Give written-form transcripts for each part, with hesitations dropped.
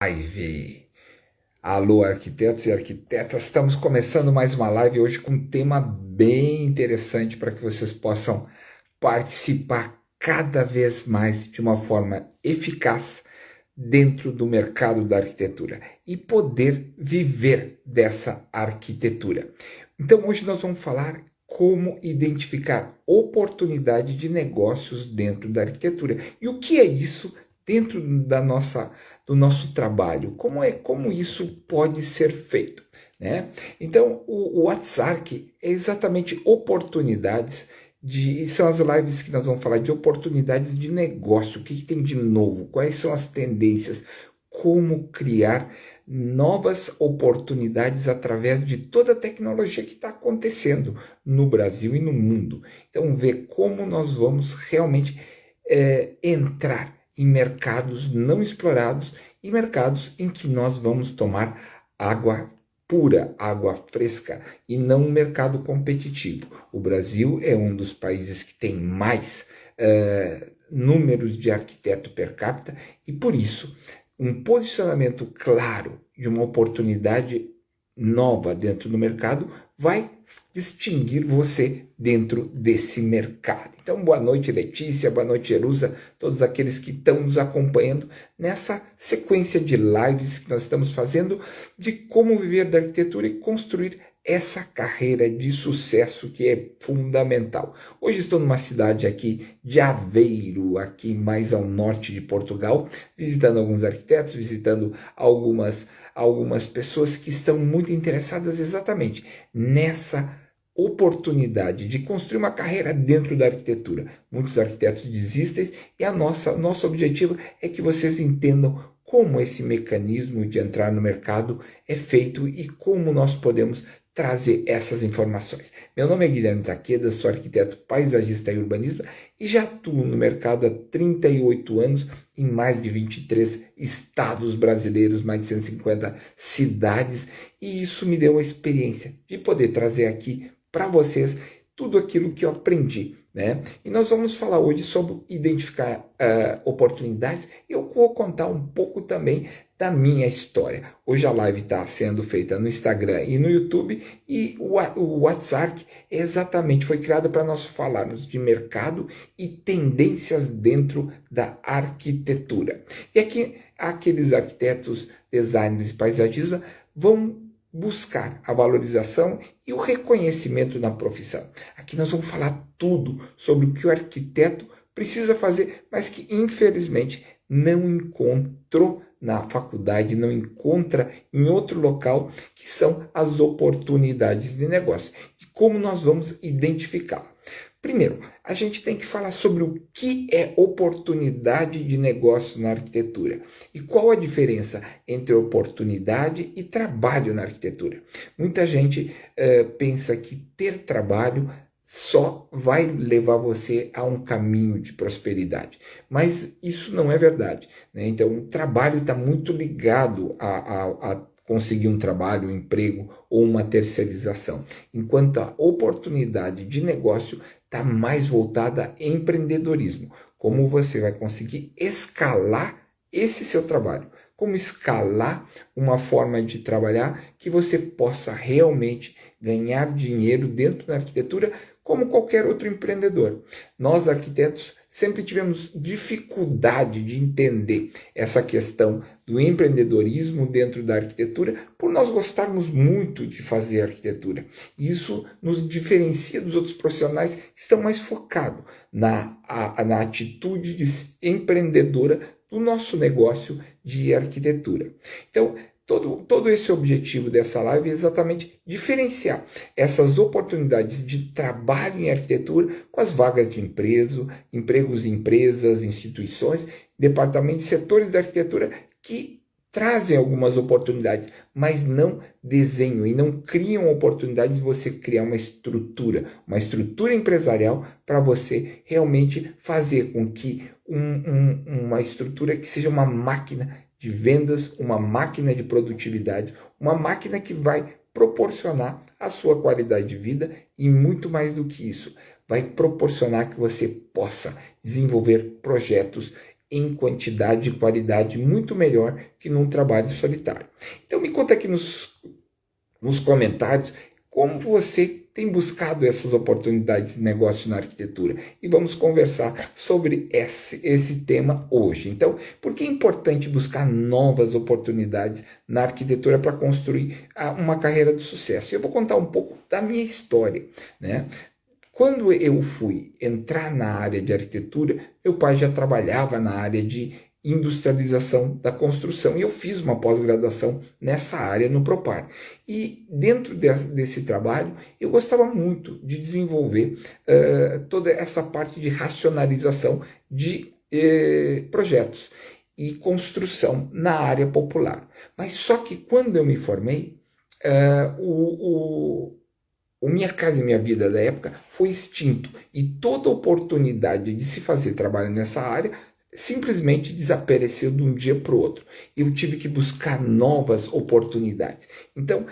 Live. Alô, arquitetos e arquitetas, estamos começando mais uma live hoje com um tema bem interessante para que vocês possam participar cada vez mais de uma forma eficaz dentro do mercado da arquitetura e poder viver dessa arquitetura. Então, hoje nós vamos falar como identificar oportunidade de negócios dentro da arquitetura. E o que é isso dentro do nosso trabalho? Como isso pode ser feito, né? Então, o WhatsApp é exatamente oportunidades são as lives que nós vamos falar de oportunidades de negócio, o que tem de novo, quais são as tendências, como criar novas oportunidades através de toda a tecnologia que está acontecendo no Brasil e no mundo. Então, ver como nós vamos realmente entrar em mercados não explorados e mercados em que nós vamos tomar água pura, água fresca e não um mercado competitivo. O Brasil é um dos países que tem mais números de arquiteto per capita e por isso um posicionamento claro de uma oportunidade nova dentro do mercado vai distinguir você dentro desse mercado. Então, boa noite, Letícia, boa noite, Jerusa, todos aqueles que estão nos acompanhando nessa sequência de lives que nós estamos fazendo de como viver da arquitetura e construir essa carreira de sucesso que é fundamental. Hoje estou numa cidade aqui de Aveiro, aqui mais ao norte de Portugal, visitando alguns arquitetos, visitando algumas pessoas que estão muito interessadas exatamente nessa oportunidade de construir uma carreira dentro da arquitetura. Muitos arquitetos desistem e nosso objetivo é que vocês entendam como esse mecanismo de entrar no mercado é feito e como nós podemos trazer essas informações. Meu nome é Guilherme Takeda, sou arquiteto paisagista e urbanista e já atuo no mercado há 38 anos em mais de 23 estados brasileiros, mais de 150 cidades, e isso me deu a experiência de poder trazer aqui para vocês tudo aquilo que eu aprendi, né? E nós vamos falar hoje sobre identificar oportunidades. Eu vou contar um pouco também da minha história. Hoje a live está sendo feita no Instagram e no YouTube e o WhatsApp exatamente foi criado para nós falarmos de mercado e tendências dentro da arquitetura. E aqui aqueles arquitetos, designers e paisagistas vão buscar a valorização e o reconhecimento na profissão. Aqui nós vamos falar tudo sobre o que o arquiteto precisa fazer, mas que infelizmente não encontrou na faculdade, não encontra em outro local, que são as oportunidades de negócio. E como nós vamos identificá-la? Primeiro, a gente tem que falar sobre o que é oportunidade de negócio na arquitetura e qual a diferença entre oportunidade e trabalho na arquitetura. Muita gente pensa que ter trabalho só vai levar você a um caminho de prosperidade, mas isso não é verdade, né? Então, o trabalho está muito ligado a conseguir um trabalho, um emprego ou uma terceirização, enquanto a oportunidade de negócio está mais voltada a empreendedorismo, como você vai conseguir escalar esse seu trabalho, como escalar uma forma de trabalhar que você possa realmente ganhar dinheiro dentro da arquitetura como qualquer outro empreendedor. Nós, arquitetos, sempre tivemos dificuldade de entender essa questão do empreendedorismo dentro da arquitetura, por nós gostarmos muito de fazer arquitetura. Isso nos diferencia dos outros profissionais que estão mais focados na atitude empreendedora do nosso negócio de arquitetura. Então, todo esse objetivo dessa live é exatamente diferenciar essas oportunidades de trabalho em arquitetura com as vagas de empregos em empresas, instituições, departamentos, setores da arquitetura que trazem algumas oportunidades, mas não desenham e não criam oportunidades de você criar uma estrutura empresarial para você realmente fazer com que uma estrutura que seja uma máquina de vendas, uma máquina de produtividade, uma máquina que vai proporcionar a sua qualidade de vida e muito mais do que isso, vai proporcionar que você possa desenvolver projetos em quantidade e qualidade muito melhor que num trabalho solitário. Então me conta aqui nos comentários como você tem buscado essas oportunidades de negócio na arquitetura. E vamos conversar sobre esse tema hoje. Então, por que é importante buscar novas oportunidades na arquitetura para construir uma carreira de sucesso? Eu vou contar um pouco da minha história, né? Quando eu fui entrar na área de arquitetura, meu pai já trabalhava na área de industrialização da construção e eu fiz uma pós-graduação nessa área no Propar. E dentro desse trabalho eu gostava muito de desenvolver toda essa parte de racionalização de projetos e construção na área popular. Mas só que quando eu me formei, o Minha Casa e Minha Vida da época foi extinto e toda oportunidade de se fazer trabalho nessa área simplesmente desapareceu de um dia para o outro. Eu tive que buscar novas oportunidades. Então,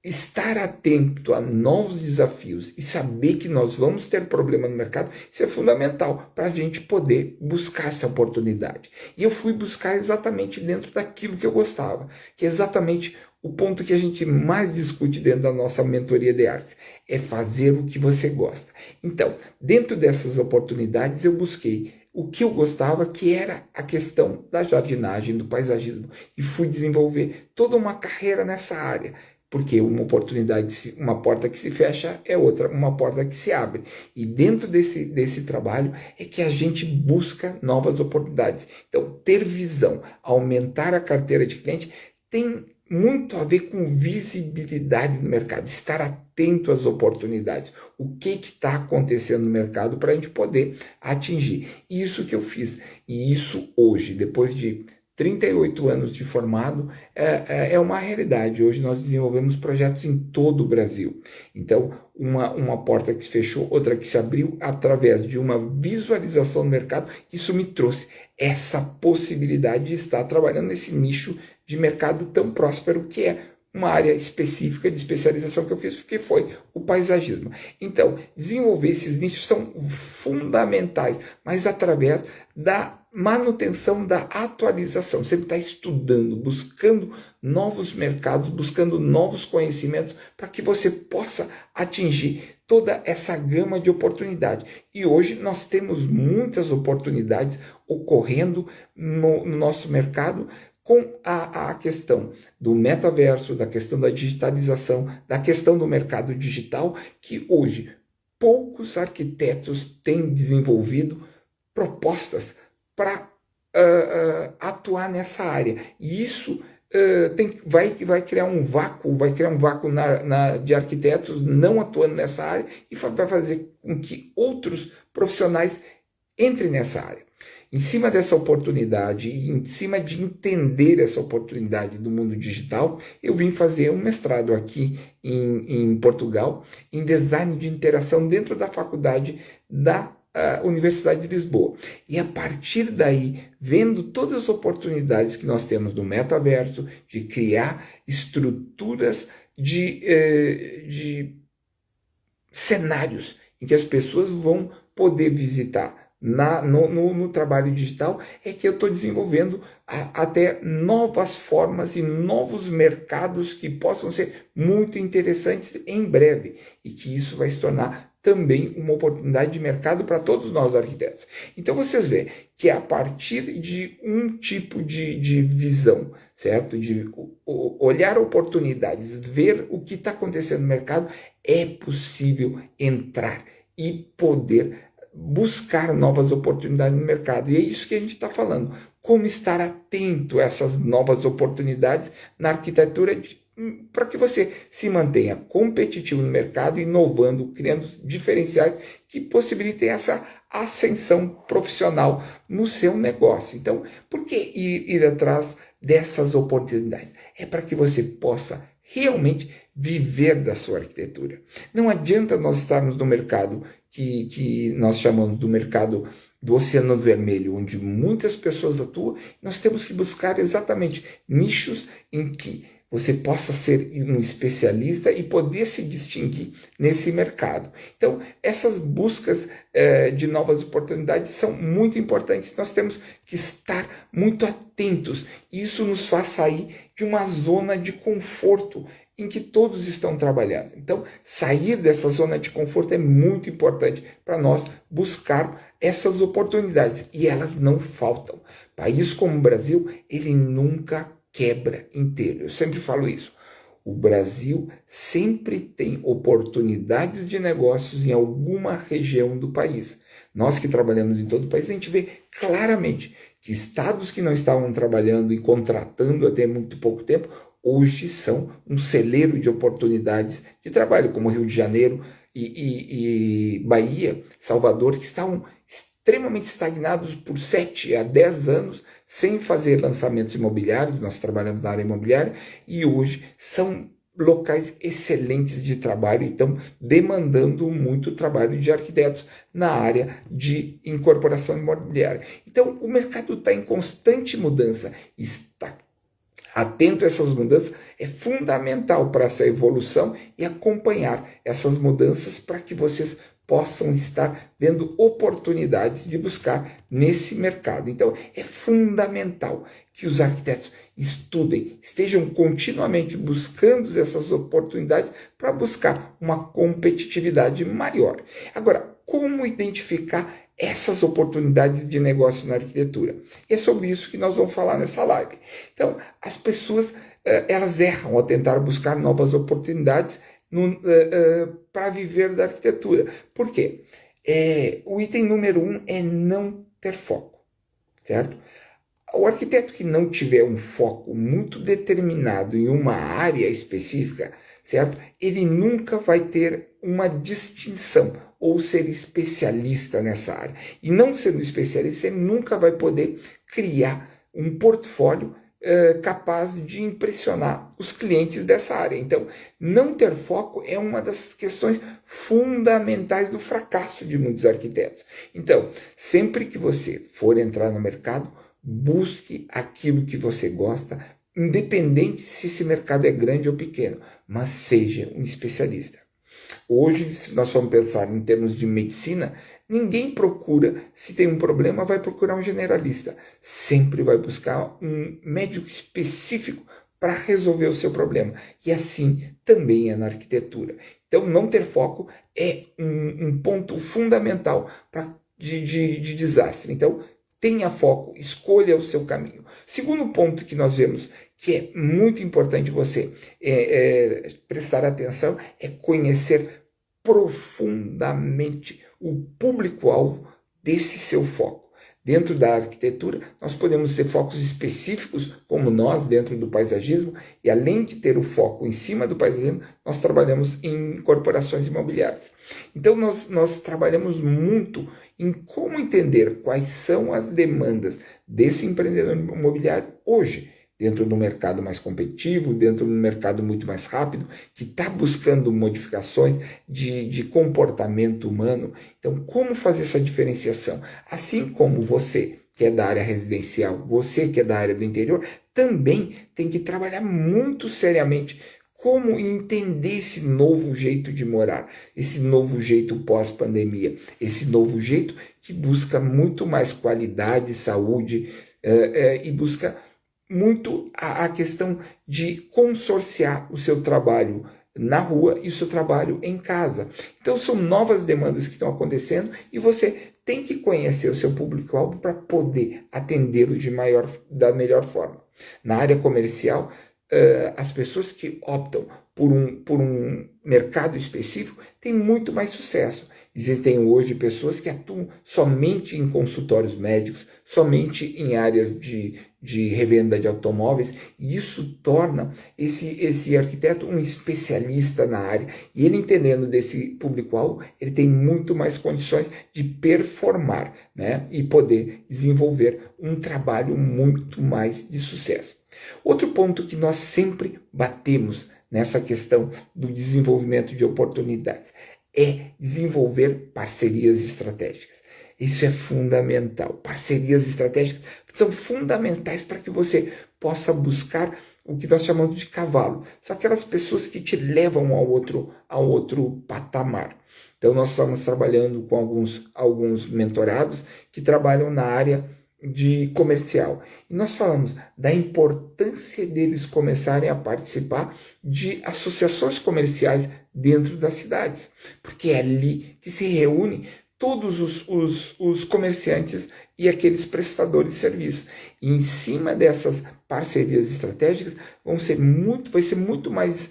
estar atento a novos desafios e saber que nós vamos ter problema no mercado, isso é fundamental para a gente poder buscar essa oportunidade. E eu fui buscar exatamente dentro daquilo que eu gostava, que é exatamente o ponto que a gente mais discute dentro da nossa mentoria de artes, é fazer o que você gosta. Então, dentro dessas oportunidades, eu busquei o que eu gostava, que era a questão da jardinagem, do paisagismo, e fui desenvolver toda uma carreira nessa área. Porque uma oportunidade, uma porta que se fecha é outra, uma porta que se abre. E dentro desse trabalho é que a gente busca novas oportunidades. Então, ter visão, aumentar a carteira de cliente tem muito a ver com visibilidade no mercado, estar atento às oportunidades, o que está acontecendo no mercado para a gente poder atingir. Isso que eu fiz. E isso hoje, depois de 38 anos de formado, é uma realidade. Hoje nós desenvolvemos projetos em todo o Brasil. Então, uma porta que se fechou, outra que se abriu, através de uma visualização do mercado, isso me trouxe essa possibilidade de estar trabalhando nesse nicho de mercado tão próspero que é uma área específica de especialização que eu fiz, que foi o paisagismo. Então, desenvolver esses nichos são fundamentais, mas através da manutenção da atualização. Sempre está estudando, buscando novos mercados, buscando novos conhecimentos para que você possa atingir toda essa gama de oportunidades. E hoje nós temos muitas oportunidades ocorrendo no nosso mercado, com a questão do metaverso, da questão da digitalização, da questão do mercado digital, que hoje poucos arquitetos têm desenvolvido propostas para atuar nessa área. E isso vai criar um vácuo, de arquitetos não atuando nessa área e vai fazer com que outros profissionais entrem nessa área. Em cima dessa oportunidade, em cima de entender essa oportunidade do mundo digital, eu vim fazer um mestrado aqui em Portugal, em design de interação dentro da faculdade da Universidade de Lisboa. E a partir daí, vendo todas as oportunidades que nós temos no metaverso, de criar estruturas de cenários em que as pessoas vão poder visitar no trabalho digital, é que eu estou desenvolvendo até novas formas e novos mercados que possam ser muito interessantes em breve, e que isso vai se tornar também uma oportunidade de mercado para todos nós arquitetos. Então vocês veem que a partir de um tipo de visão, certo? De olhar oportunidades, ver o que está acontecendo no mercado, é possível entrar e poder buscar novas oportunidades no mercado. E é isso que a gente está falando. Como estar atento a essas novas oportunidades na arquitetura para que você se mantenha competitivo no mercado, inovando, criando diferenciais que possibilitem essa ascensão profissional no seu negócio. Então, por que ir atrás dessas oportunidades? É para que você possa realmente viver da sua arquitetura. Não adianta nós estarmos no mercado que nós chamamos do mercado do Oceano Vermelho, onde muitas pessoas atuam. Nós temos que buscar exatamente nichos em que você possa ser um especialista e poder se distinguir nesse mercado. Então, essas buscas de novas oportunidades são muito importantes. Nós temos que estar muito atentos. Isso nos faz sair de uma zona de conforto em que todos estão trabalhando. Então, sair dessa zona de conforto é muito importante para nós buscar essas oportunidades. E elas não faltam. País como o Brasil, ele nunca quebra inteiro. Eu sempre falo isso. O Brasil sempre tem oportunidades de negócios em alguma região do país. Nós que trabalhamos em todo o país, a gente vê claramente que estados que não estavam trabalhando e contratando até muito pouco tempo, hoje são um celeiro de oportunidades de trabalho, como Rio de Janeiro e Bahia, Salvador, que estavam extremamente estagnados por 7 a 10 anos, sem fazer lançamentos imobiliários. Nós trabalhamos na área imobiliária e hoje são locais excelentes de trabalho e estão demandando muito trabalho de arquitetos na área de incorporação imobiliária. Então, o mercado está em constante mudança, está atento a essas mudanças é fundamental para essa evolução e acompanhar essas mudanças para que vocês possam estar vendo oportunidades de buscar nesse mercado. Então, é fundamental que os arquitetos estudem, estejam continuamente buscando essas oportunidades para buscar uma competitividade maior. Agora, como identificar essas oportunidades de negócio na arquitetura? E é sobre isso que nós vamos falar nessa live. Então, as pessoas elas erram ao tentar buscar novas oportunidades para viver da arquitetura. Por quê? O item número 1 é não ter foco, certo? O arquiteto que não tiver um foco muito determinado em uma área específica, certo? Ele nunca vai ter uma distinção ou ser especialista nessa área. E não sendo especialista, ele nunca vai poder criar um portfólio capaz de impressionar os clientes dessa área. Então, não ter foco é uma das questões fundamentais do fracasso de muitos arquitetos. Então, sempre que você for entrar no mercado, busque aquilo que você gosta, independente se esse mercado é grande ou pequeno, mas seja um especialista. Hoje, se nós formos pensar em termos de medicina, ninguém procura, se tem um problema, vai procurar um generalista. Sempre vai buscar um médico específico para resolver o seu problema. E assim também é na arquitetura. Então, não ter foco é um ponto fundamental de desastre. Então, tenha foco, escolha o seu caminho. Segundo ponto que nós vemos que é muito importante você prestar atenção é conhecer profundamente o público-alvo desse seu foco. Dentro da arquitetura, nós podemos ter focos específicos, como nós, dentro do paisagismo, e além de ter o foco em cima do paisagismo, nós trabalhamos em corporações imobiliárias. Então, nós trabalhamos muito em como entender quais são as demandas desse empreendedor imobiliário hoje, dentro do mercado mais competitivo, dentro do mercado muito mais rápido, que está buscando modificações de comportamento humano. Então, como fazer essa diferenciação? Assim como você, que é da área residencial, você que é da área do interior, também tem que trabalhar muito seriamente como entender esse novo jeito de morar, esse novo jeito pós-pandemia, esse novo jeito que busca muito mais qualidade, saúde e busca muito a questão de consorciar o seu trabalho na rua e o seu trabalho em casa. Então são novas demandas que estão acontecendo e você tem que conhecer o seu público-alvo para poder atendê-lo da melhor forma. Na área comercial, as pessoas que optam por um mercado específico têm muito mais sucesso. Existem hoje pessoas que atuam somente em consultórios médicos, somente em áreas de revenda de automóveis, e isso torna esse arquiteto um especialista na área. E ele, entendendo desse público-alvo, ele tem muito mais condições de performar, né? E poder desenvolver um trabalho muito mais de sucesso. Outro ponto que nós sempre batemos nessa questão do desenvolvimento de oportunidades é desenvolver parcerias estratégicas. Isso é fundamental. Parcerias estratégicas são fundamentais para que você possa buscar o que nós chamamos de cavalo. São aquelas pessoas que te levam ao outro patamar. Então, nós estamos trabalhando com alguns mentorados que trabalham na área de comercial. E nós falamos da importância deles começarem a participar de associações comerciais dentro das cidades, porque é ali que se reúnem todos os comerciantes e aqueles prestadores de serviço. E em cima dessas parcerias estratégicas vai ser muito mais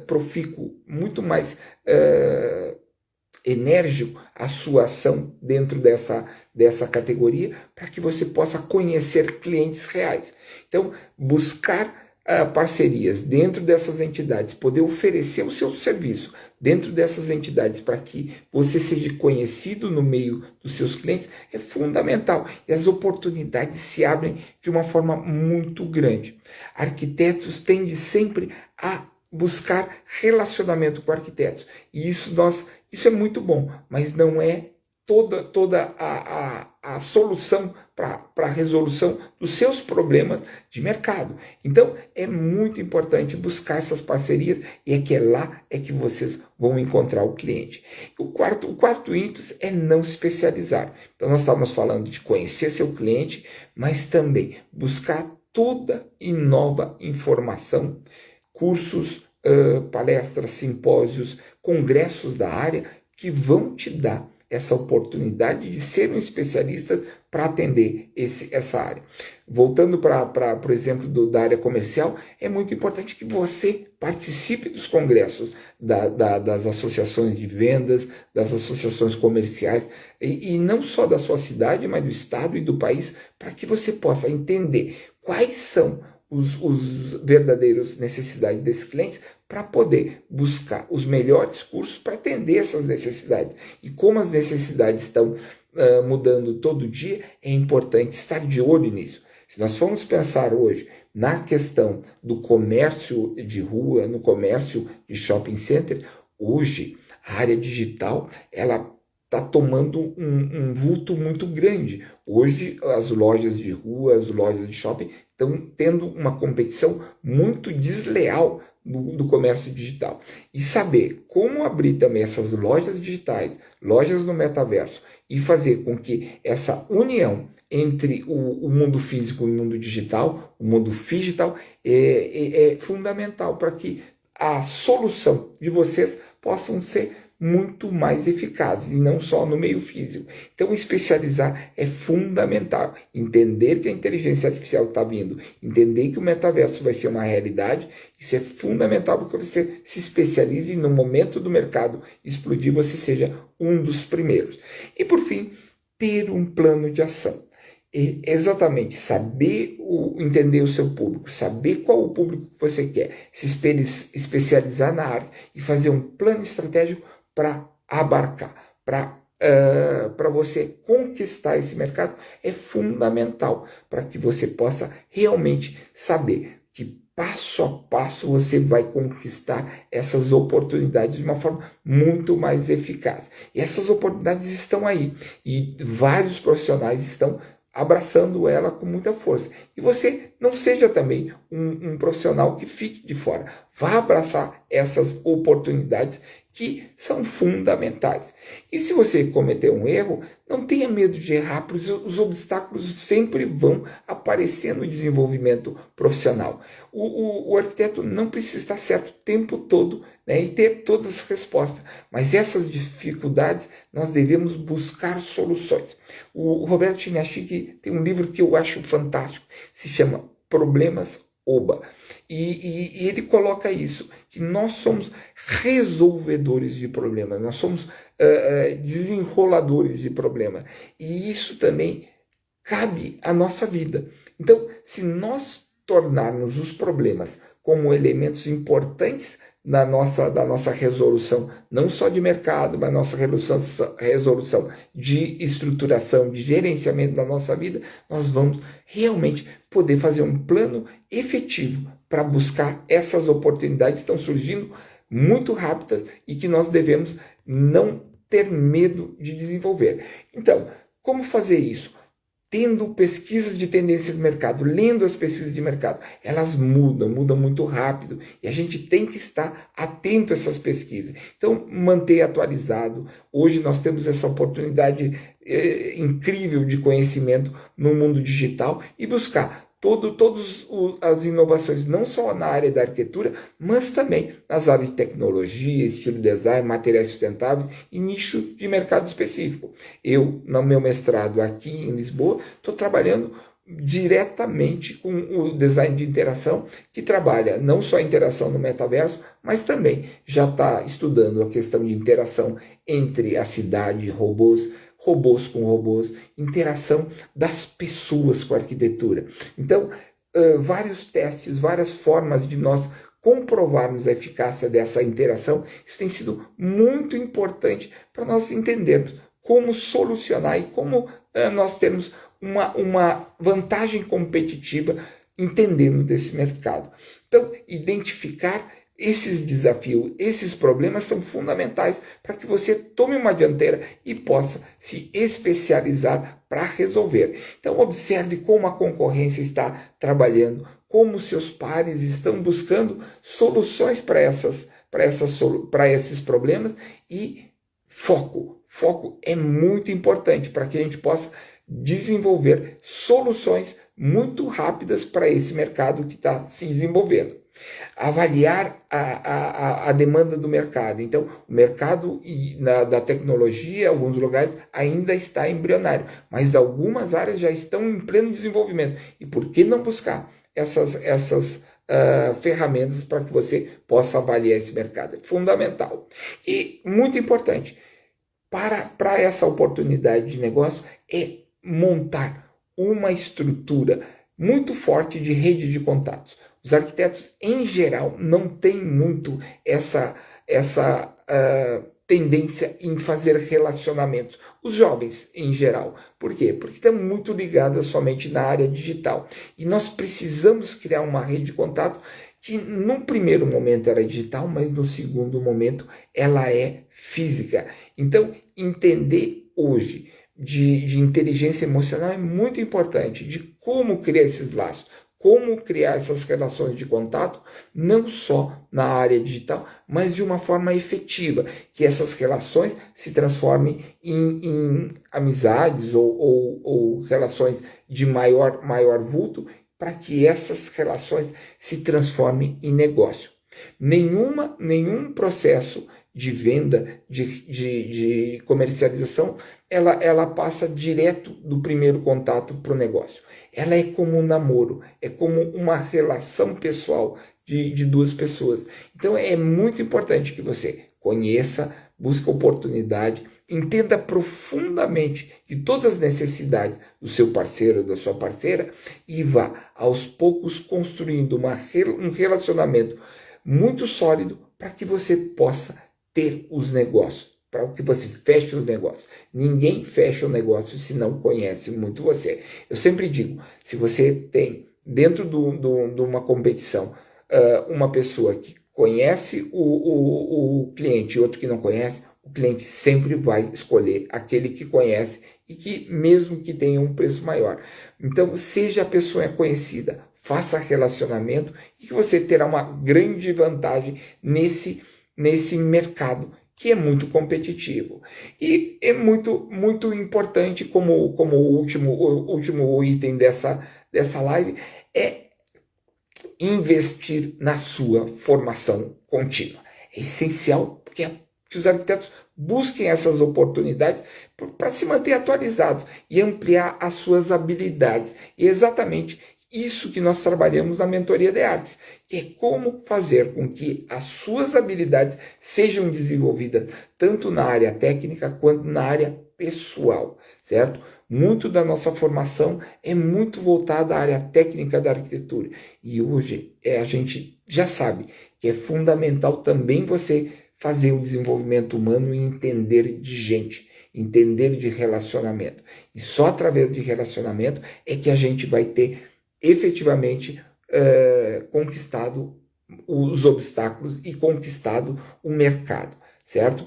profícuo, muito mais enérgico a sua ação dentro dessa categoria, para que você possa conhecer clientes reais. Então, buscar parcerias dentro dessas entidades, poder oferecer o seu serviço dentro dessas entidades para que você seja conhecido no meio dos seus clientes é fundamental, e as oportunidades se abrem de uma forma muito grande. Arquitetos tendem sempre a buscar relacionamento com arquitetos, e isso é muito bom, mas não é toda a solução para a resolução dos seus problemas de mercado. Então, é muito importante buscar essas parcerias, e é lá que vocês vão encontrar o cliente. O quarto índice é não se especializar. Então, nós estávamos falando de conhecer seu cliente, mas também buscar toda e nova informação, cursos, palestras, simpósios, congressos da área, que vão te dar essa oportunidade de ser um especialista para atender essa área. Voltando para o exemplo da área comercial, é muito importante que você participe dos congressos das associações de vendas, das associações comerciais, e não só da sua cidade, mas do estado e do país, para que você possa entender quais são os verdadeiros necessidades desses clientes, para poder buscar os melhores cursos para atender essas necessidades. E como as necessidades estão mudando todo dia, é importante estar de olho nisso. Se nós formos pensar hoje na questão do comércio de rua, no comércio de shopping center, hoje a área digital ela está tomando um vulto muito grande. Hoje as lojas de rua, as lojas de shopping estão tendo uma competição muito desleal do comércio digital. E saber como abrir também essas lojas digitais, lojas no metaverso, e fazer com que essa união entre o mundo físico e o mundo digital, o mundo digital, é fundamental para que a solução de vocês possam ser muito mais eficazes, e não só no meio físico. Então, especializar é fundamental. Entender que a inteligência artificial está vindo, entender que o metaverso vai ser uma realidade, isso é fundamental, porque você se especialize e no momento do mercado explodir, você seja um dos primeiros. E, por fim, ter um plano de ação. E exatamente saber entender o seu público, saber qual o público que você quer, se especializar na área e fazer um plano estratégico para abarcar, para você conquistar esse mercado, é fundamental para que você possa realmente saber que passo a passo você vai conquistar essas oportunidades de uma forma muito mais eficaz. E essas oportunidades estão aí, e vários profissionais estão abraçando ela com muita força. E você não seja também um profissional que fique de fora. Vá abraçar essas oportunidades que são fundamentais. E se você cometer um erro, não tenha medo de errar, porque os obstáculos sempre vão aparecer no desenvolvimento profissional. O arquiteto não precisa estar certo o tempo todo, né, e ter todas as respostas, mas essas dificuldades nós devemos buscar soluções. O Roberto Chiniachik tem um livro que eu acho fantástico, se chama Problemas Oba. E ele coloca isso, que nós somos resolvedores de problemas, nós somos desenroladores de problemas. E isso também cabe à nossa vida. Então, se nós tornarmos os problemas como elementos importantes da nossa resolução, não só de mercado, mas nossa resolução de estruturação, de gerenciamento da nossa vida, nós vamos realmente poder fazer um plano efetivo para buscar essas oportunidades que estão surgindo muito rápidas e que nós devemos não ter medo de desenvolver. Então, Como fazer isso? Tendo pesquisas de tendência de mercado, lendo as pesquisas de mercado. Elas mudam muito rápido e a gente tem que estar atento a essas pesquisas. Então, manter atualizado. Hoje nós temos essa oportunidade incrível de conhecimento no mundo digital e buscar todas as inovações, não só na área da arquitetura, mas também nas áreas de tecnologia, estilo design, materiais sustentáveis e nicho de mercado específico. Eu, no meu mestrado aqui em Lisboa, estou trabalhando diretamente com o design de interação, que trabalha não só a interação no metaverso, mas também já está estudando a questão de interação entre a cidade, robôs com robôs, interação das pessoas com a arquitetura. Então, vários testes, várias formas de nós comprovarmos a eficácia dessa interação, isso tem sido muito importante para nós entendermos como solucionar e como nós temos uma vantagem competitiva entendendo desse mercado. Então, identificar esses desafios, esses problemas são fundamentais para que você tome uma dianteira e possa se especializar para resolver. Então, observe como a concorrência está trabalhando, como seus pares estão buscando soluções para esses problemas e foco. Foco é muito importante para que a gente possa desenvolver soluções muito rápidas para esse mercado que está se desenvolvendo. Avaliar a demanda do mercado. Então, o mercado da tecnologia, em alguns lugares, ainda está embrionário, mas algumas áreas já estão em pleno desenvolvimento. E por que não buscar essas ferramentas para que você possa avaliar esse mercado? É fundamental. E muito importante, para essa oportunidade de negócio, é montar uma estrutura muito forte de rede de contatos. Os arquitetos, em geral, não têm muito essa tendência em fazer relacionamentos. Os jovens, em geral. Por quê? Porque estão muito ligados somente na área digital. E nós precisamos criar uma rede de contato que, num primeiro momento, era digital, mas no segundo momento, ela é física. Então, entender hoje de inteligência emocional é muito importante, de como criar esses laços, como criar essas relações de contato, não só na área digital, mas de uma forma efetiva, que essas relações se transformem em amizades ou relações de maior vulto, para que essas relações se transformem em negócio. Nenhum processo de venda, de comercialização, ela passa direto do primeiro contato para o negócio. Ela é como um namoro, é como uma relação pessoal de duas pessoas. Então é muito importante que você conheça, busque oportunidade, entenda profundamente de todas as necessidades do seu parceiro ou da sua parceira e vá aos poucos construindo um relacionamento muito sólido para que você possa ter os negócios, para que você feche os negócios. Ninguém fecha o negócio se não conhece muito você. Eu sempre digo, se você tem dentro de uma competição uma pessoa que conhece o cliente e outro que não conhece, o cliente sempre vai escolher aquele que conhece e que mesmo que tenha um preço maior. Então, seja a pessoa conhecida, faça relacionamento e que você terá uma grande vantagem nesse mercado que é muito competitivo. E é muito importante, como o último item dessa live, é investir na sua formação contínua. É essencial que os arquitetos busquem essas oportunidades para se manter atualizados e ampliar as suas habilidades. E é exatamente isso que nós trabalhamos na mentoria de artes, que é como fazer com que as suas habilidades sejam desenvolvidas tanto na área técnica quanto na área pessoal, certo? Muito da nossa formação é muito voltada à área técnica da arquitetura e hoje a gente já sabe que é fundamental também você fazer o desenvolvimento humano e entender de gente, entender de relacionamento. E só através de relacionamento é que a gente vai ter efetivamente conquistado os obstáculos e conquistado o mercado, certo?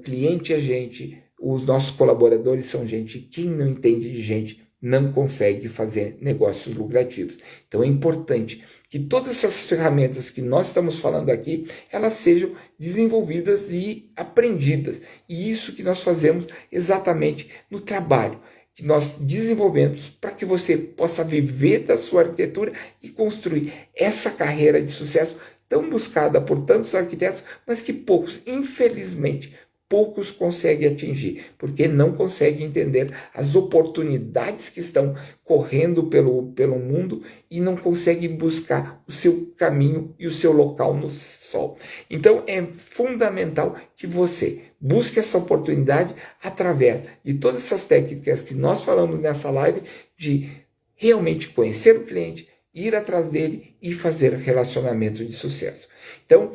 Cliente é gente, os nossos colaboradores são gente, quem não entende de gente não consegue fazer negócios lucrativos. Então é importante que todas essas ferramentas que nós estamos falando aqui, elas sejam desenvolvidas e aprendidas. E isso que nós fazemos exatamente no trabalho, que nós desenvolvemos para que você possa viver da sua arquitetura e construir essa carreira de sucesso tão buscada por tantos arquitetos, mas que poucos, infelizmente, poucos conseguem atingir, porque não conseguem entender as oportunidades que estão correndo pelo mundo e não conseguem buscar o seu caminho e o seu local no sol. Então é fundamental que você busque essa oportunidade através de todas essas técnicas que nós falamos nessa live, de realmente conhecer o cliente, ir atrás dele e fazer relacionamento de sucesso. Então,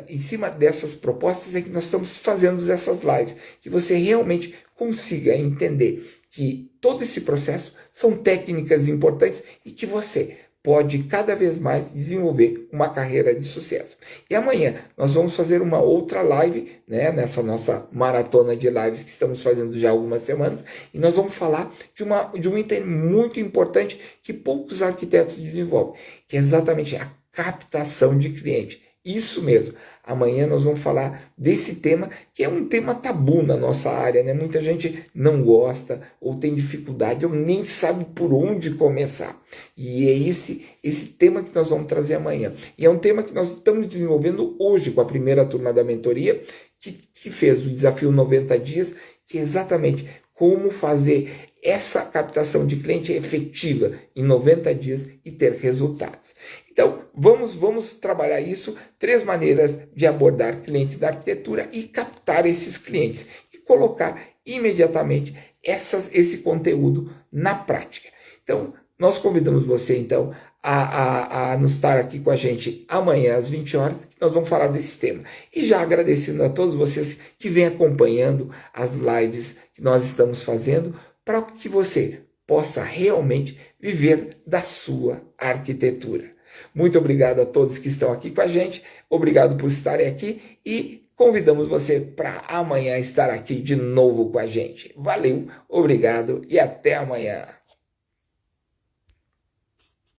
em cima dessas propostas é que nós estamos fazendo essas lives, que você realmente consiga entender que todo esse processo são técnicas importantes e que você pode cada vez mais desenvolver uma carreira de sucesso. E amanhã nós vamos fazer uma outra live, né, nessa nossa maratona de lives que estamos fazendo já há algumas semanas, e nós vamos falar de um item muito importante que poucos arquitetos desenvolvem, que é exatamente a captação de cliente. Isso mesmo. Amanhã nós vamos falar desse tema, que é um tema tabu na nossa área, né? Muita gente não gosta, ou tem dificuldade, ou nem sabe por onde começar. E é esse tema que nós vamos trazer amanhã. E é um tema que nós estamos desenvolvendo hoje com a primeira turma da mentoria, que fez o desafio 90 dias, que é exatamente como fazer essa captação de cliente efetiva em 90 dias e ter resultados. Então, vamos trabalhar isso, 3 maneiras de abordar clientes da arquitetura e captar esses clientes e colocar imediatamente esse conteúdo na prática. Então, nós convidamos você, então, a nos estar aqui com a gente amanhã às 20 horas, que nós vamos falar desse tema. E já agradecendo a todos vocês que vêm acompanhando as lives que nós estamos fazendo, para que você possa realmente viver da sua arquitetura. Muito obrigado a todos que estão aqui com a gente, obrigado por estarem aqui e convidamos você para amanhã estar aqui de novo com a gente. Valeu, obrigado e até amanhã.